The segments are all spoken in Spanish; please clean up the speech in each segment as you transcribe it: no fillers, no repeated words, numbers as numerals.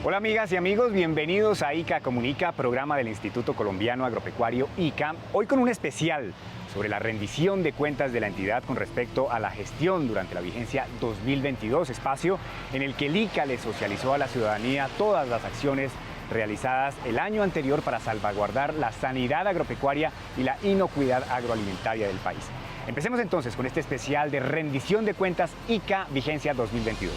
Hola amigas y amigos, bienvenidos a ICA Comunica, programa del Instituto Colombiano Agropecuario ICA, hoy con un especial sobre la rendición de cuentas de la entidad con respecto a la gestión durante la vigencia 2022, espacio en el que el ICA le socializó a la ciudadanía todas las acciones realizadas el año anterior para salvaguardar la sanidad agropecuaria y la inocuidad agroalimentaria del país. Empecemos entonces con este especial de rendición de cuentas ICA vigencia 2022.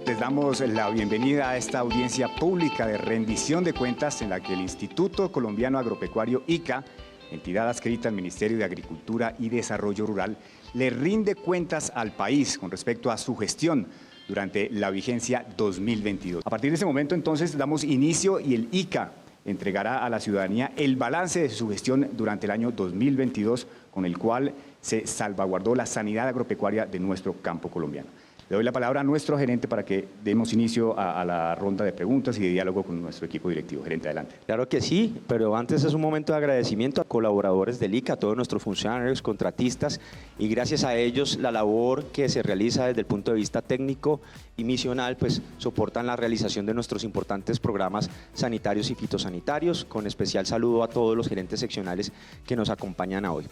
Les damos la bienvenida a esta audiencia pública de rendición de cuentas en la que el Instituto Colombiano Agropecuario ICA, entidad adscrita al Ministerio de Agricultura y Desarrollo Rural, le rinde cuentas al país con respecto a su gestión durante la vigencia 2022. A partir de ese momento entonces damos inicio y el ICA entregará a la ciudadanía el balance de su gestión durante el año 2022, con el cual se salvaguardó la sanidad agropecuaria de nuestro campo colombiano. Le doy la palabra a nuestro gerente para que demos inicio a la ronda de preguntas y de diálogo con nuestro equipo directivo. Gerente, adelante. Claro que sí, pero antes es un momento de agradecimiento a colaboradores del ICA, a todos nuestros funcionarios, contratistas, y gracias a ellos la labor que se realiza desde el punto de vista técnico y misional, pues soportan la realización de nuestros importantes programas sanitarios y fitosanitarios, con especial saludo a todos los gerentes seccionales que nos acompañan hoy.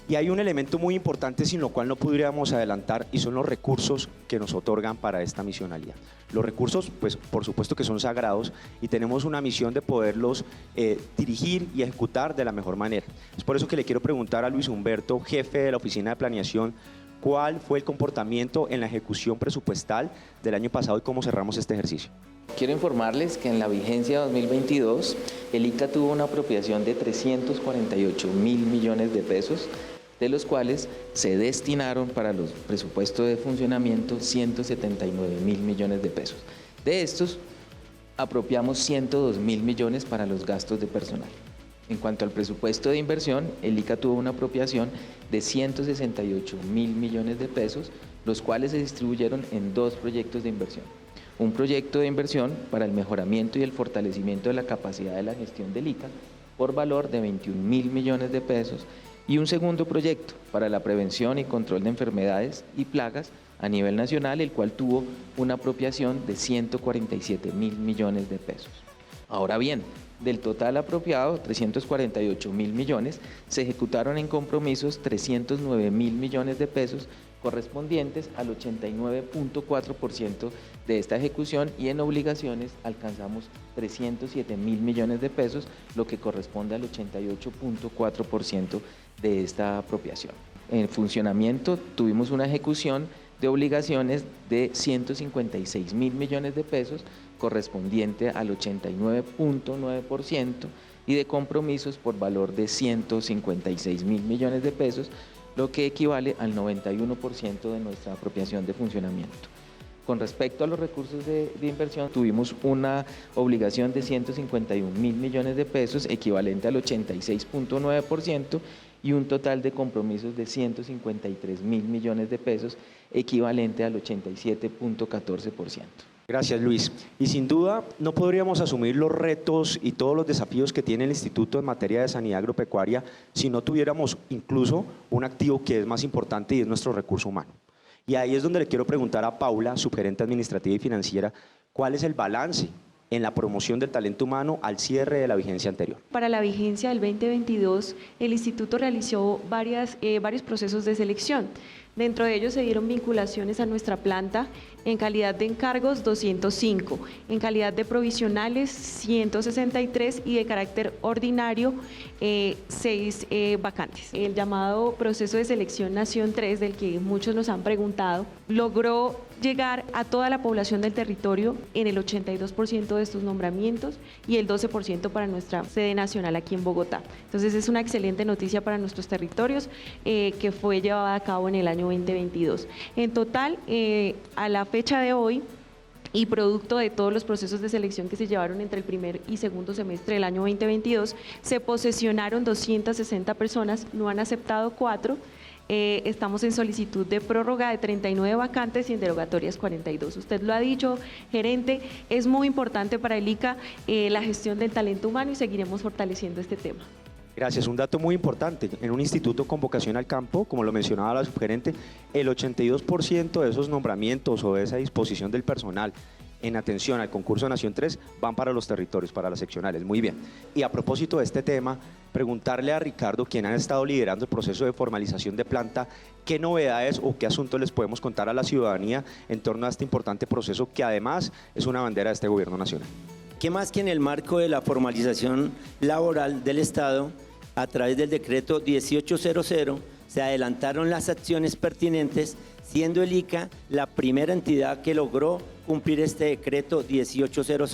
Y hay un elemento muy importante sin lo cual no podríamos adelantar y son los recursos que nos otorgan para esta misionalidad. Los recursos, pues por supuesto que son sagrados y tenemos una misión de poderlos dirigir y ejecutar de la mejor manera. Es por eso que le quiero preguntar a Luis Humberto, jefe de la Oficina de Planeación, ¿cuál fue el comportamiento en la ejecución presupuestal del año pasado y cómo cerramos este ejercicio? Quiero informarles que en la vigencia 2022 el ICA tuvo una apropiación de 348.000 millones de pesos, de los cuales se destinaron para los presupuestos de funcionamiento 179.000 millones de pesos. De estos, apropiamos 102.000 millones para los gastos de personal. En cuanto al presupuesto de inversión, el ICA tuvo una apropiación de 168.000 millones de pesos, los cuales se distribuyeron en dos proyectos de inversión. Un proyecto de inversión para el mejoramiento y el fortalecimiento de la capacidad de la gestión del ICA por valor de 21.000 millones de pesos y un segundo proyecto para la prevención y control de enfermedades y plagas a nivel nacional, el cual tuvo una apropiación de 147.000 millones de pesos. Ahora bien, del total apropiado, 348.000 millones, se ejecutaron en compromisos 309.000 millones de pesos, correspondientes al 89.4% de esta ejecución, y en obligaciones alcanzamos 307.000 millones de pesos, lo que corresponde al 88.4% de esta apropiación. En funcionamiento tuvimos una ejecución de obligaciones de 156.000 millones de pesos, correspondiente al 89.9%, y de compromisos por valor de 156.000 millones de pesos, lo que equivale al 91% de nuestra apropiación de funcionamiento. Con respecto a los recursos de inversión, tuvimos una obligación de 151.000 millones de pesos, equivalente al 86.9%, y un total de compromisos de 153.000 millones de pesos, equivalente al 87.14%. Gracias, Luis. Y sin duda no podríamos asumir los retos y todos los desafíos que tiene el Instituto en materia de sanidad agropecuaria si no tuviéramos incluso un activo que es más importante y es nuestro recurso humano. Y ahí es donde le quiero preguntar a Paula, subgerente administrativa y financiera, ¿cuál es el balance en la promoción del talento humano al cierre de la vigencia anterior? Para la vigencia del 2022, el Instituto realizó varios procesos de selección. Dentro de ellos se dieron vinculaciones a nuestra planta en calidad de encargos 205, en calidad de provisionales 163 y de carácter ordinario 6 vacantes. El llamado proceso de selección Nación 3, del que muchos nos han preguntado, logró llegar a toda la población del territorio en el 82% de estos nombramientos y el 12% para nuestra sede nacional aquí en Bogotá. Entonces es una excelente noticia para nuestros territorios que fue llevada a cabo en el año 2022. En total, a la fecha de hoy, y producto de todos los procesos de selección que se llevaron entre el primer y segundo semestre del año 2022, se posesionaron 260 personas, no han aceptado 4, estamos en solicitud de prórroga de 39 vacantes y en derogatorias 42. Usted lo ha dicho, gerente, es muy importante para el ICA la gestión del talento humano y seguiremos fortaleciendo este tema. Gracias. Un dato muy importante, en un instituto con vocación al campo, como lo mencionaba la subgerente, el 82% de esos nombramientos o de esa disposición del personal en atención al concurso Nación 3 van para los territorios, para las seccionales. Muy bien. Y a propósito de este tema, preguntarle a Ricardo, quien ha estado liderando el proceso de formalización de planta, qué novedades o qué asuntos les podemos contar a la ciudadanía en torno a este importante proceso que además es una bandera de este gobierno nacional. ¿Qué más que en el marco de la formalización laboral del Estado, a través del decreto 1800, se adelantaron las acciones pertinentes, siendo el ICA la primera entidad que logró cumplir este decreto 1800.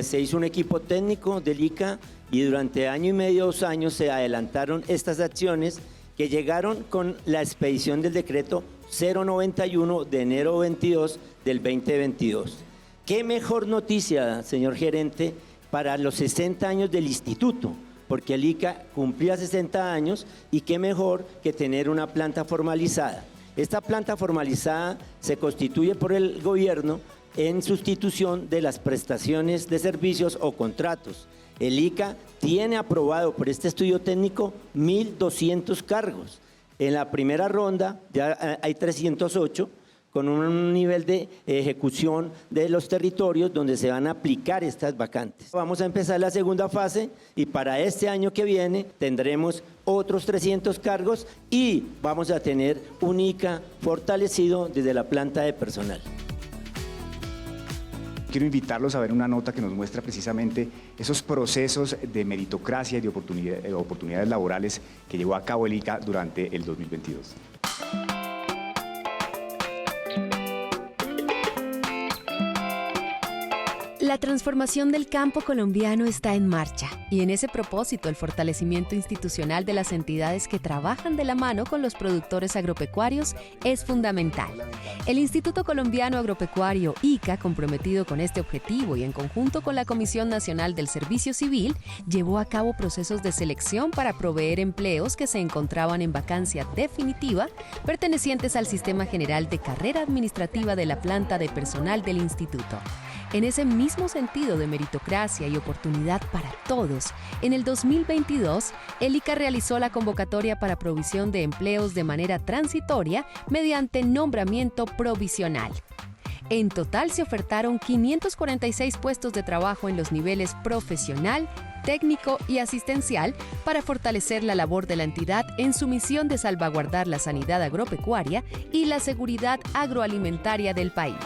Se hizo un equipo técnico del ICA y durante año y medio, 2 años, se adelantaron estas acciones que llegaron con la expedición del decreto 091 de enero 22 del 2022. ¿Qué mejor noticia, señor gerente, para los 60 años del instituto? Porque el ICA cumplía 60 años y qué mejor que tener una planta formalizada. Esta planta formalizada se constituye por el gobierno en sustitución de las prestaciones de servicios o contratos. El ICA tiene aprobado por este estudio técnico 1.200 cargos. En la primera ronda ya hay 308, con un nivel de ejecución de los territorios donde se van a aplicar estas vacantes. Vamos a empezar la segunda fase y para este año que viene tendremos otros 300 cargos y vamos a tener un ICA fortalecido desde la planta de personal. Quiero invitarlos a ver una nota que nos muestra precisamente esos procesos de meritocracia y de oportunidades laborales que llevó a cabo el ICA durante el 2022. La transformación del campo colombiano está en marcha y en ese propósito el fortalecimiento institucional de las entidades que trabajan de la mano con los productores agropecuarios es fundamental. El Instituto Colombiano Agropecuario, ICA, comprometido con este objetivo y en conjunto con la Comisión Nacional del Servicio Civil, llevó a cabo procesos de selección para proveer empleos que se encontraban en vacancia definitiva, pertenecientes al Sistema General de Carrera Administrativa de la planta de personal del instituto. En ese mismo sentido de meritocracia y oportunidad para todos, en el 2022, el ICA realizó la convocatoria para provisión de empleos de manera transitoria mediante nombramiento provisional. En total se ofertaron 546 puestos de trabajo en los niveles profesional, técnico y asistencial para fortalecer la labor de la entidad en su misión de salvaguardar la sanidad agropecuaria y la seguridad agroalimentaria del país.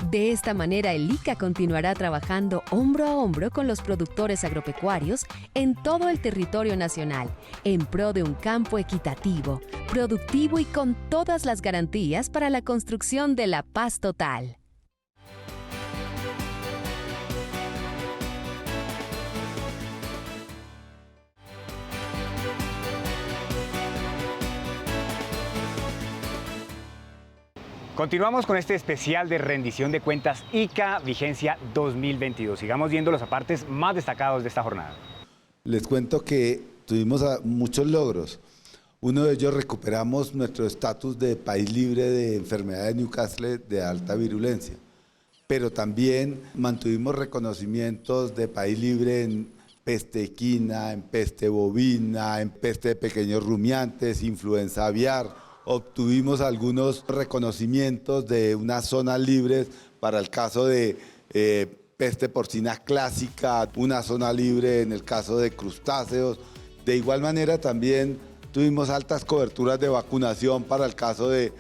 De esta manera, el ICA continuará trabajando hombro a hombro con los productores agropecuarios en todo el territorio nacional, en pro de un campo equitativo, productivo y con todas las garantías para la construcción de la paz total. Continuamos con este especial de rendición de cuentas ICA Vigencia 2022. Sigamos viendo los apartes más destacados de esta jornada. Les cuento que tuvimos muchos logros. Uno de ellos, recuperamos nuestro estatus de país libre de enfermedad de Newcastle de alta virulencia, pero también mantuvimos reconocimientos de país libre en peste equina, en peste bovina, en peste de pequeños rumiantes, influenza aviar. Obtuvimos algunos reconocimientos de unas zonas libres para el caso de peste porcina clásica, una zona libre en el caso de crustáceos. De igual manera también tuvimos altas coberturas de vacunación para el caso de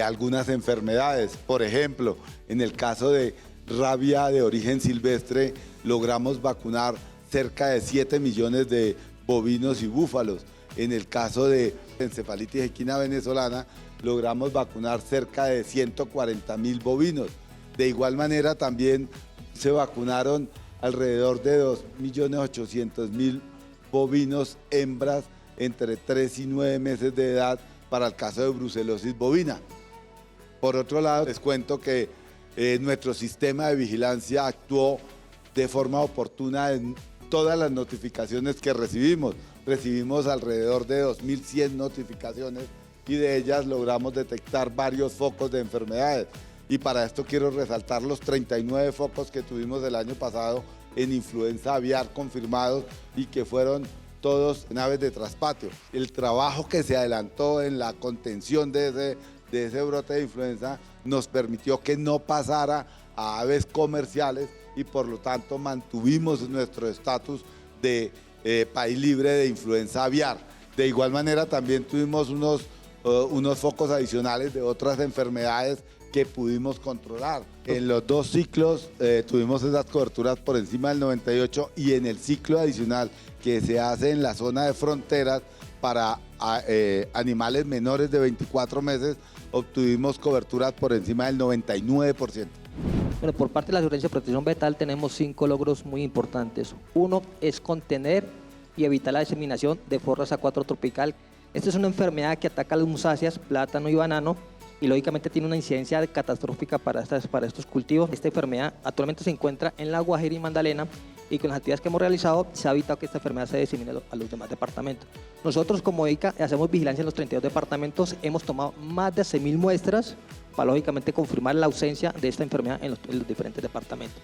algunas enfermedades. Por ejemplo, en el caso de rabia de origen silvestre, logramos vacunar cerca de 7 millones de bovinos y búfalos. En el caso de encefalitis equina venezolana, logramos vacunar cerca de 140.000 bovinos. De igual manera, también se vacunaron alrededor de 2.800.000 bovinos hembras entre 3 y 9 meses de edad para el caso de brucelosis bovina. Por otro lado, les cuento que nuestro sistema de vigilancia actuó de forma oportuna en todas las notificaciones que recibimos. Recibimos alrededor de 2.100 notificaciones y de ellas logramos detectar varios focos de enfermedades. Y para esto quiero resaltar los 39 focos que tuvimos el año pasado en influenza aviar confirmados y que fueron todos en aves de traspatio. El trabajo que se adelantó en la contención de ese brote de influenza nos permitió que no pasara a aves comerciales y por lo tanto mantuvimos nuestro estatus de país libre de influenza aviar. De igual manera también tuvimos unos focos adicionales de otras enfermedades que pudimos controlar. En los dos ciclos tuvimos esas coberturas por encima del 98 y en el ciclo adicional que se hace en la zona de fronteras para animales menores de 24 meses obtuvimos coberturas por encima del 99%. Bueno, por parte de la Superintendencia de Protección Vegetal tenemos 5 logros muy importantes. Uno es contener y evitar la diseminación de forras A4 tropical. Esta es una enfermedad que ataca a las musáceas, plátano y banano, y lógicamente tiene una incidencia catastrófica para estos cultivos. Esta enfermedad actualmente se encuentra en La Guajira y Magdalena, y con las actividades que hemos realizado se ha evitado que esta enfermedad se disemine a los demás departamentos. Nosotros como ICA hacemos vigilancia en los 32 departamentos, hemos tomado más de 6.000 muestras para lógicamente confirmar la ausencia de esta enfermedad en los diferentes departamentos.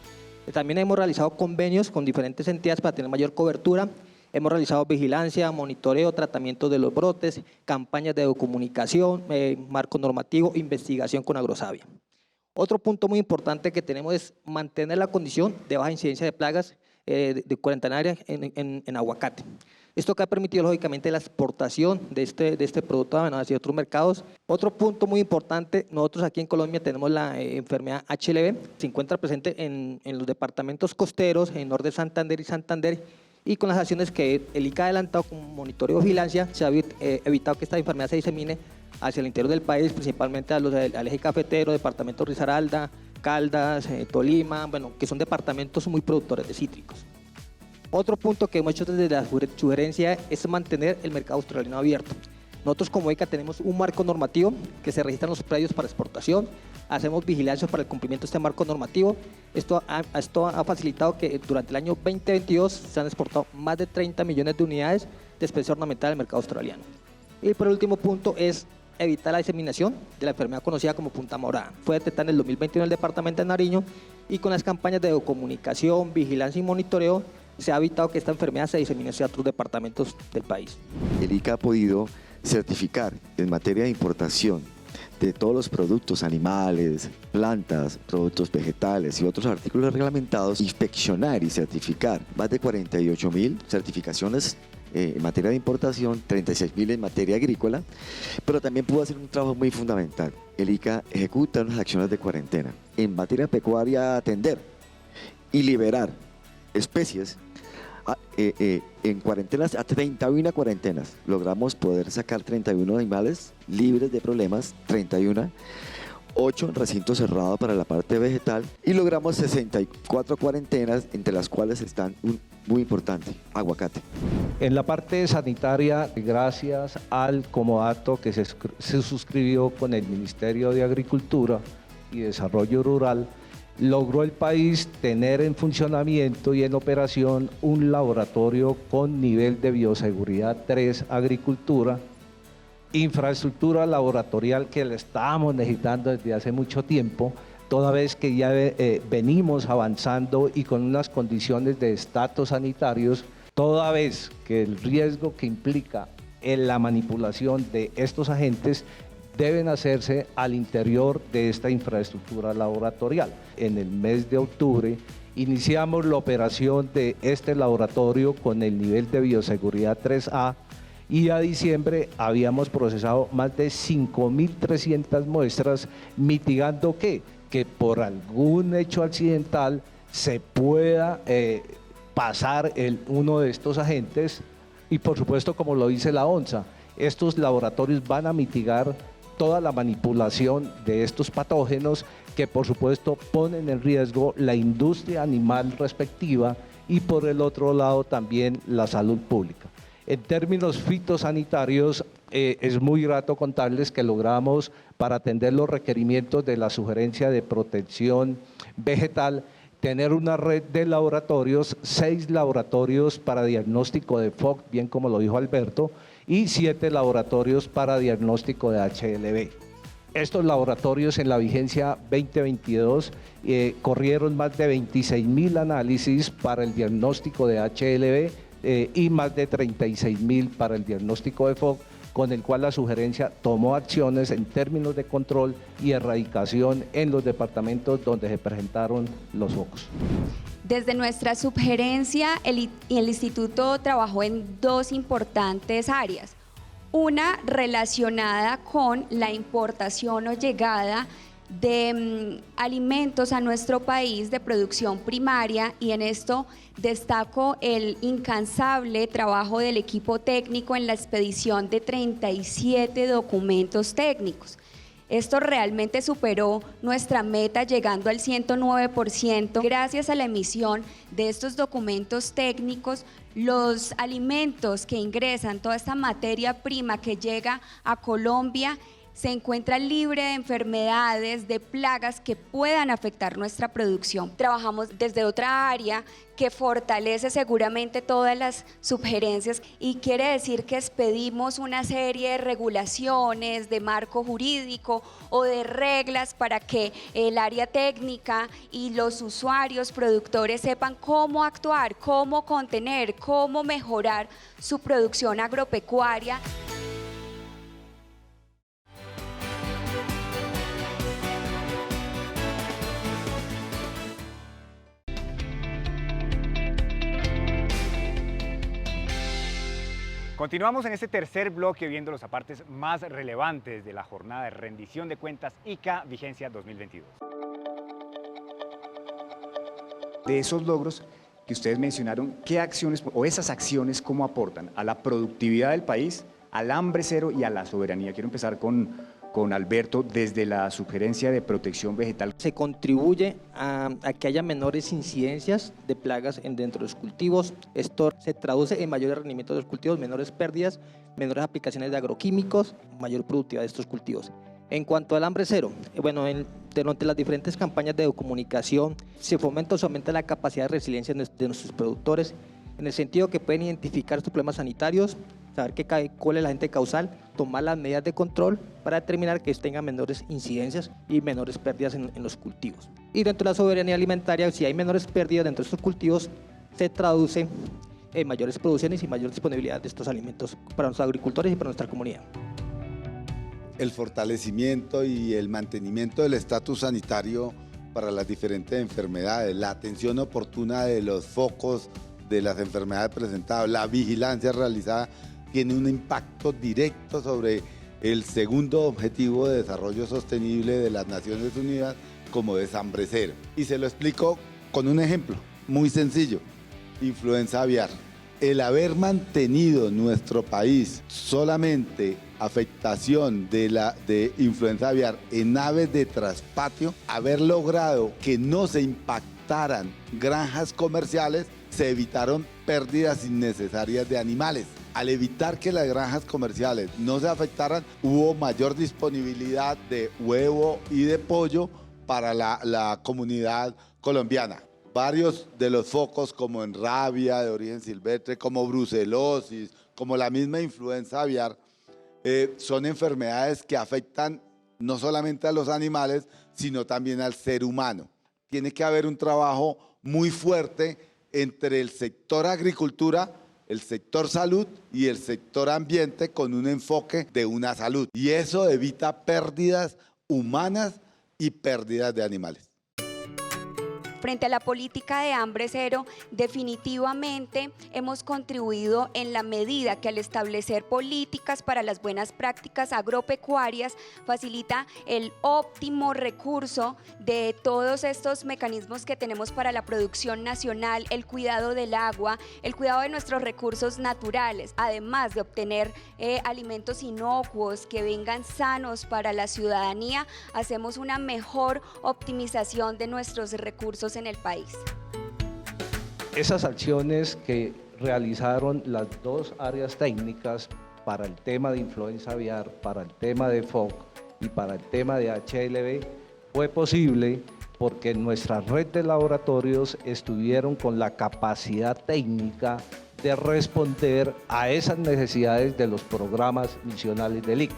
También hemos realizado convenios con diferentes entidades para tener mayor cobertura. Hemos realizado vigilancia, monitoreo, tratamiento de los brotes, campañas de comunicación, marco normativo, investigación con Agrosavia. Otro punto muy importante que tenemos es mantener la condición de baja incidencia de plagas de cuarentenaria en aguacate. Esto que ha permitido lógicamente la exportación de este producto hacia otros mercados. Otro punto muy importante, nosotros aquí en Colombia tenemos la enfermedad HLB, se encuentra presente en los departamentos costeros, en Norte de Santander y Santander, y con las acciones que el ICA ha adelantado con monitoreo y vigilancia, se ha evitado que esta enfermedad se disemine hacia el interior del país, principalmente al eje cafetero, departamento Risaralda, Caldas, Tolima, bueno, que son departamentos muy productores de cítricos. Otro punto que hemos hecho desde la sugerencia es mantener el mercado australiano abierto. Nosotros como ICA tenemos un marco normativo que se registran los predios para exportación, hacemos vigilancia para el cumplimiento de este marco normativo. Esto ha facilitado que durante el año 2022 se han exportado más de 30 millones de unidades de especie ornamental al mercado australiano. Y por último punto es evitar la diseminación de la enfermedad conocida como punta morada. Fue detectada en el 2021 en el departamento de Nariño y con las campañas de comunicación, vigilancia y monitoreo se ha evitado que esta enfermedad se disemine hacia otros departamentos del país. El ICA ha podido certificar en materia de importación de todos los productos animales, plantas, productos vegetales y otros artículos reglamentados, inspeccionar y certificar más de 48.000 certificaciones en materia de importación, 36.000 en materia agrícola, pero también pudo hacer un trabajo muy fundamental. El ICA ejecuta unas acciones de cuarentena en materia pecuaria, atender y liberar especies en cuarentenas, a 31 cuarentenas. Logramos poder sacar 31 animales libres de problemas, 31, 8 en recinto cerrado para la parte vegetal y logramos 64 cuarentenas, entre las cuales están muy importante, aguacate. En la parte sanitaria, gracias al comodato que se suscribió con el Ministerio de Agricultura y Desarrollo Rural, logró el país tener en funcionamiento y en operación un laboratorio con nivel de bioseguridad 3 agricultura, infraestructura laboratorial que le estábamos necesitando desde hace mucho tiempo, toda vez que ya venimos avanzando y con unas condiciones de estatus sanitarios, toda vez que el riesgo que implica en la manipulación de estos agentes deben hacerse al interior de esta infraestructura laboratorial. En el mes de octubre iniciamos la operación de este laboratorio con el nivel de bioseguridad 3A y a diciembre habíamos procesado más de 5.300 muestras, mitigando que por algún hecho accidental se pueda pasar uno de estos agentes y por supuesto, como lo dice la ONSA, estos laboratorios van a mitigar toda la manipulación de estos patógenos que por supuesto ponen en riesgo la industria animal respectiva y por el otro lado también la salud pública. En términos fitosanitarios, es muy grato contarles que logramos, para atender los requerimientos de la sugerencia de protección vegetal, tener una red de laboratorios, 6 laboratorios para diagnóstico de FOC, bien como lo dijo Alberto, y 7 laboratorios para diagnóstico de HLV. Estos laboratorios en la vigencia 2022 corrieron más de 26.000 análisis para el diagnóstico de HLV y más de 36.000 para el diagnóstico de FOC, con el cual la sugerencia tomó acciones en términos de control y erradicación en los departamentos donde se presentaron los focos. Desde nuestra sugerencia, el instituto trabajó en 2 importantes áreas. Una relacionada con la importación o llegada de alimentos a nuestro país de producción primaria, y en esto destaco el incansable trabajo del equipo técnico en la expedición de 37 documentos técnicos. Esto realmente superó nuestra meta, llegando al 109%. Gracias a la emisión de estos documentos técnicos, los alimentos que ingresan, toda esta materia prima que llega a Colombia, se encuentra libre de enfermedades, de plagas que puedan afectar nuestra producción. Trabajamos desde otra área que fortalece seguramente todas las sugerencias, y quiere decir que expedimos una serie de regulaciones, de marco jurídico o de reglas para que el área técnica y los usuarios, productores, sepan cómo actuar, cómo contener, cómo mejorar su producción agropecuaria. Continuamos en este tercer bloque viendo los apartes más relevantes de la jornada de rendición de cuentas ICA Vigencia 2022. De esos logros que ustedes mencionaron, ¿qué acciones o esas acciones cómo aportan a la productividad del país, al hambre cero y a la soberanía? Quiero empezar con Alberto, desde la sugerencia de protección vegetal. Se contribuye a que haya menores incidencias de plagas dentro de los cultivos. Esto se traduce en mayores rendimientos de los cultivos, menores pérdidas, menores aplicaciones de agroquímicos, mayor productividad de estos cultivos. En cuanto al hambre cero, bueno, durante las diferentes campañas de comunicación se fomenta o se aumenta la capacidad de resiliencia de nuestros productores, en el sentido que pueden identificar estos problemas sanitarios, saber cuál es la agente causal, tomar las medidas de control para determinar que tengan menores incidencias y menores pérdidas en los cultivos. Y dentro de la soberanía alimentaria, si hay menores pérdidas dentro de estos cultivos, se traduce en mayores producciones y mayor disponibilidad de estos alimentos para nuestros agricultores y para nuestra comunidad. El fortalecimiento y el mantenimiento del estatus sanitario para las diferentes enfermedades, la atención oportuna de los focos de las enfermedades presentadas, la vigilancia realizada, tiene un impacto directo sobre el segundo objetivo de desarrollo sostenible de las Naciones Unidas, como es hambre cero. Y se lo explico con un ejemplo muy sencillo: influenza aviar. El haber mantenido nuestro país solamente afectación de influenza aviar en aves de traspatio, haber logrado que no se impactaran granjas comerciales, se evitaron pérdidas innecesarias de animales. Al evitar que las granjas comerciales no se afectaran, hubo mayor disponibilidad de huevo y de pollo para la comunidad colombiana. Varios de los focos, como en rabia de origen silvestre, como brucelosis, como la misma influenza aviar, son enfermedades que afectan no solamente a los animales, sino también al ser humano. Tiene que haber un trabajo muy fuerte entre el sector agricultura, el sector salud y el sector ambiente, con un enfoque de una salud. Y eso evita pérdidas humanas y pérdidas de animales. Frente a la política de hambre cero, definitivamente hemos contribuido en la medida que al establecer políticas para las buenas prácticas agropecuarias facilita el óptimo recurso de todos estos mecanismos que tenemos para la producción nacional, el cuidado del agua, el cuidado de nuestros recursos naturales, además de obtener alimentos inocuos que vengan sanos para la ciudadanía. Hacemos una mejor optimización de nuestros recursos en el país. Esas acciones que realizaron las 2 áreas técnicas para el tema de influenza aviar, para el tema de FOC y para el tema de HLV, fue posible porque nuestra red de laboratorios estuvieron con la capacidad técnica de responder a esas necesidades de los programas misionales del ICA.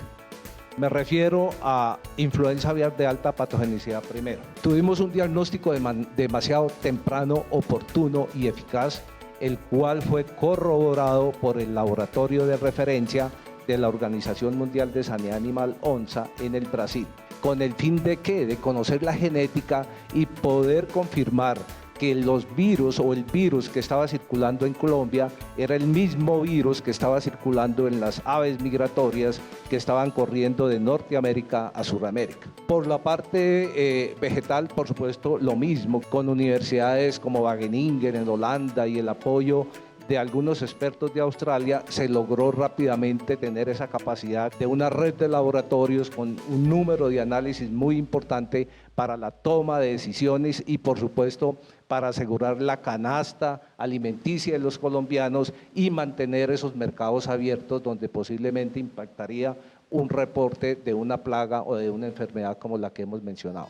Me refiero a influenza aviar de alta patogenicidad primero. Tuvimos un diagnóstico demasiado temprano, oportuno y eficaz, el cual fue corroborado por el laboratorio de referencia de la Organización Mundial de Sanidad Animal, ONSA, en el Brasil. ¿Con el fin de qué? De conocer la genética y poder confirmar que los virus o el virus que estaba circulando en Colombia era el mismo virus que estaba circulando en las aves migratorias que estaban corriendo de Norteamérica a Sudamérica. Por la parte vegetal, por supuesto, lo mismo, con universidades como Wageningen en Holanda y el apoyo de algunos expertos de Australia, se logró rápidamente tener esa capacidad de una red de laboratorios con un número de análisis muy importante para la toma de decisiones y, por supuesto, para asegurar la canasta alimenticia de los colombianos y mantener esos mercados abiertos donde posiblemente impactaría un reporte de una plaga o de una enfermedad como la que hemos mencionado.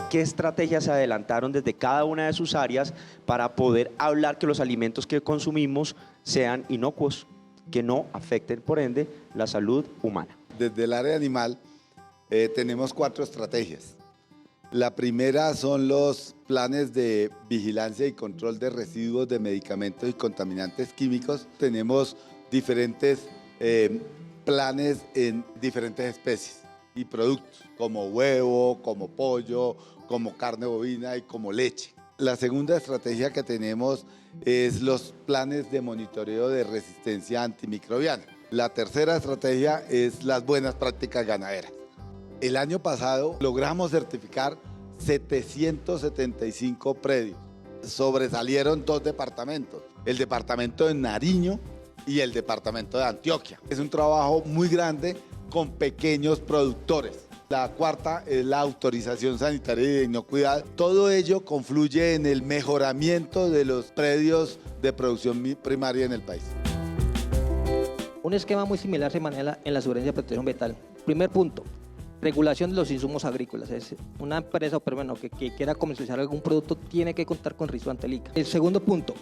¿Qué estrategias se adelantaron desde cada una de sus áreas para poder hablar que los alimentos que consumimos sean inocuos, que no afecten por ende la salud humana? Desde el área animal tenemos 4 estrategias. La primera son los planes de vigilancia y control de residuos de medicamentos y contaminantes químicos. Tenemos diferentes planes en diferentes especies y productos, como huevo, como pollo, como carne bovina y como leche. La segunda estrategia que tenemos es los planes de monitoreo de resistencia antimicrobiana. La tercera estrategia es las buenas prácticas ganaderas. El año pasado logramos certificar 775 predios. Sobresalieron 2 departamentos, el departamento de Nariño y el departamento de Antioquia. Es un trabajo muy grande con pequeños productores. La cuarta es la autorización sanitaria y de inocuidad. Todo ello confluye en el mejoramiento de los predios de producción primaria en el país. Un esquema muy similar se maneja en la sugerencia de protección vegetal. Primer punto, regulación de los insumos agrícolas. Es una empresa que quiera comercializar algún producto tiene que contar con registro ante el ICA. El segundo punto,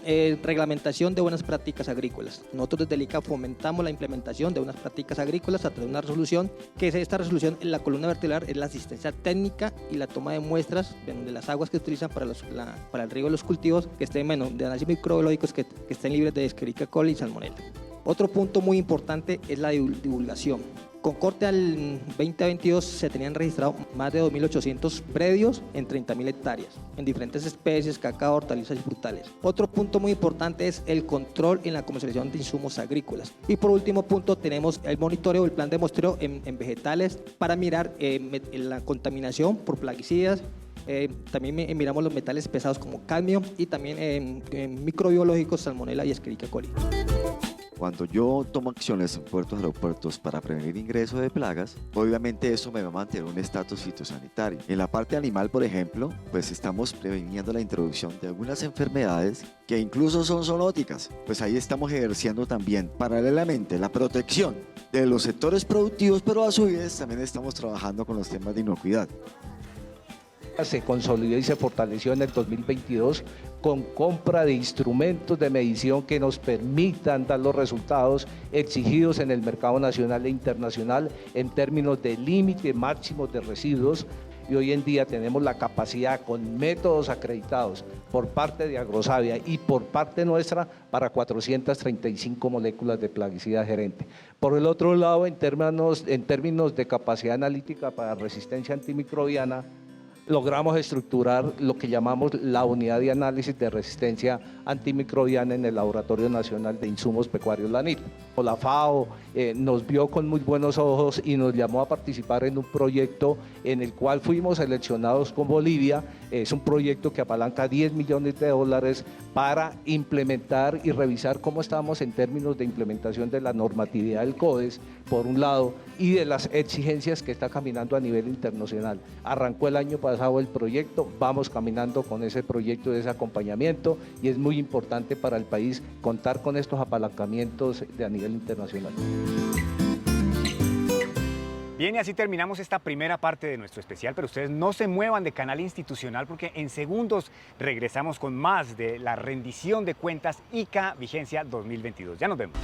reglamentación de buenas prácticas agrícolas. Nosotros desde el ICA fomentamos la implementación de buenas prácticas agrícolas a través de una resolución, que es esta resolución, en la columna vertebral es la asistencia técnica y la toma de muestras de las aguas que utilizan para el riego de los cultivos, que estén de análisis microbiológicos, que estén libres de Escherichia coli y Salmonella. Otro punto muy importante es la divulgación. Con corte al 2022 se tenían registrado más de 2.800 predios en 30.000 hectáreas, en diferentes especies, cacao, hortalizas y frutales. Otro punto muy importante es el control en la comercialización de insumos agrícolas. Y por último punto tenemos el monitoreo, el plan de muestreo en vegetales para mirar la contaminación por plaguicidas. También miramos los metales pesados como cadmio y también microbiológicos, Salmonella y Escherichia coli. Cuando yo tomo acciones en puertos y aeropuertos para prevenir ingreso de plagas, obviamente eso me va a mantener un estatus fitosanitario. En la parte animal, por ejemplo, pues estamos previniendo la introducción de algunas enfermedades que incluso son zoonóticas. Pues ahí estamos ejerciendo también paralelamente la protección de los sectores productivos, pero a su vez también estamos trabajando con los temas de inocuidad. Se consolidó y se fortaleció en el 2022 con compra de instrumentos de medición que nos permitan dar los resultados exigidos en el mercado nacional e internacional en términos de límite máximo de residuos. Y hoy en día tenemos la capacidad con métodos acreditados por parte de Agrosavia y por parte nuestra para 435 moléculas de plaguicida gerente. Por el otro lado, en términos de capacidad analítica para resistencia antimicrobiana, logramos estructurar lo que llamamos la unidad de análisis de resistencia antimicrobiana en el Laboratorio Nacional de Insumos Pecuarios LANIT. La FAO nos vio con muy buenos ojos y nos llamó a participar en un proyecto en el cual fuimos seleccionados con Bolivia. Es un proyecto que apalanca $10 millones para implementar y revisar cómo estamos en términos de implementación de la normatividad del CODES, por un lado, y de las exigencias que está caminando a nivel internacional. Arrancó el año pasado el proyecto, vamos caminando con ese proyecto de ese acompañamiento y es muy importante para el país contar con estos apalancamientos a nivel internacional. Bien, y así terminamos esta primera parte de nuestro especial, pero ustedes no se muevan de Canal Institucional porque en segundos regresamos con más de la rendición de cuentas ICA Vigencia 2022. Ya nos vemos.